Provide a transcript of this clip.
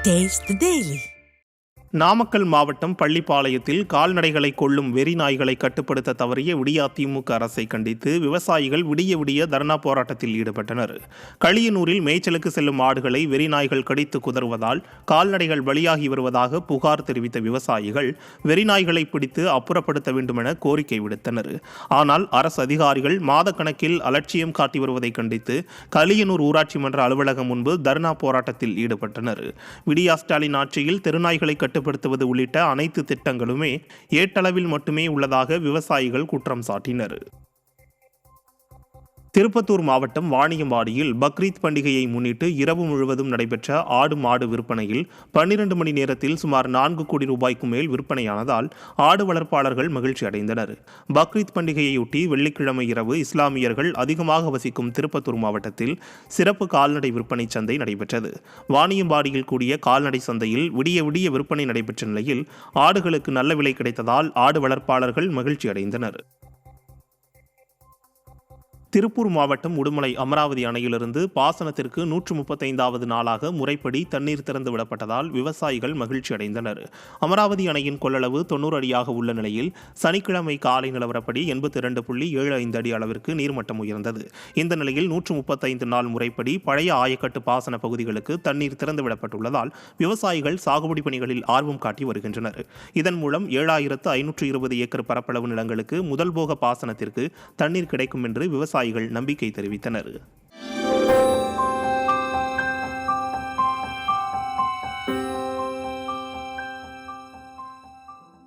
Taste the Daily. Namakkal மாவட்டம் பள்ளிப்பாளையத்தில் கால்நடைகளை கொல்லும் வெறி நாய்களை கட்டுப்படுத்த தவறிய விடியா திமுக அரசை கண்டித்து விவசாயிகள் விடிய தர்ணா போராட்டத்தில் ஈடுபட்டனர். களியனூரில் மேய்ச்சலுக்கு செல்லும் ஆடுகளை வெறி நாய்கள் கடித்து குதறுவதால் கால்நடைகள் பலியாகி வருவதாக புகார் தெரிவித்த விவசாயிகள் வெறி நாய்களை பிடித்து அப்புறப்படுத்த வேண்டுமென கோரிக்கை விடுத்தனர். ஆனால் அரசு அதிகாரிகள் மாதக்கணக்கில் அலட்சியம் காட்டி வருவதை கண்டித்து களியனூர் ஊராட்சி மன்ற அலுவலகம் முன்பு தர்ணா போராட்டத்தில் ஈடுபட்டனர். விடியா ஸ்டாலின் ஆட்சியில் தெருநாய்களை கட்டுப்படுத்துவது உள்ளிட்ட அனைத்து திட்டங்களுமே ஏட்டளவில் மட்டுமே உள்ளதாக விவசாயிகள் குற்றம் சாட்டினர். திருப்பத்தூர் மாவட்டம் வாணியம்பாடியில் பக்ரீத் பண்டிகையை முன்னிட்டு இரவு முழுவதும் நடைபெற்ற ஆடு மாடு விற்பனையில் 12 மணி நேரத்தில் சுமார் 4 கோடி ரூபாய்க்கு மேல் விற்பனையானதால் ஆடு வளர்ப்பாளர்கள் மகிழ்ச்சி அடைந்தனர். பக்ரீத் பண்டிகையையொட்டி வெள்ளிக்கிழமை இரவு இஸ்லாமியர்கள் அதிகமாக வசிக்கும் திருப்பத்தூர் மாவட்டத்தில் சிறப்பு கால்நடை விற்பனை சந்தை நடைபெற்றது. வாணியம்பாடியில் கூடிய கால்நடை சந்தையில் விடிய விற்பனை நடைபெற்ற நிலையில் ஆடுகளுக்கு நல்ல விலை கிடைத்ததால் ஆடு வளர்ப்பாளர்கள் மகிழ்ச்சி அடைந்தனர். திருப்பூர் மாவட்டம் உடுமலை அமராவதி அணையிலிருந்து பாசனத்திற்கு 135வது நாளாக முறைப்படி தண்ணீர் திறந்து விடப்பட்டதால் விவசாயிகள் மகிழ்ச்சி அடைந்தனர். அமராவதி அணையின் கொள்ளளவு 90 அடியாக உள்ள நிலையில் சனிக்கிழமை காலை நிலவரப்படி 82.75 அடி அளவிற்கு நீர்மட்டம் உயர்ந்தது. இந்த நிலையில் 135 நாள் முறைப்படி பழைய ஆயக்கட்டு பாசன பகுதிகளுக்கு தண்ணீர் திறந்துவிடப்பட்டுள்ளதால் விவசாயிகள் சாகுபடி பணிகளில் ஆர்வம் காட்டி வருகின்றனர். இதன் மூலம் 7520 ஏக்கர் பரப்பளவு நிலங்களுக்கு முதல் போக பாசனத்திற்கு தண்ணீர் கிடைக்கும் என்று விவசாயிகள் நம்பிக்கை தெரிவித்தனர்.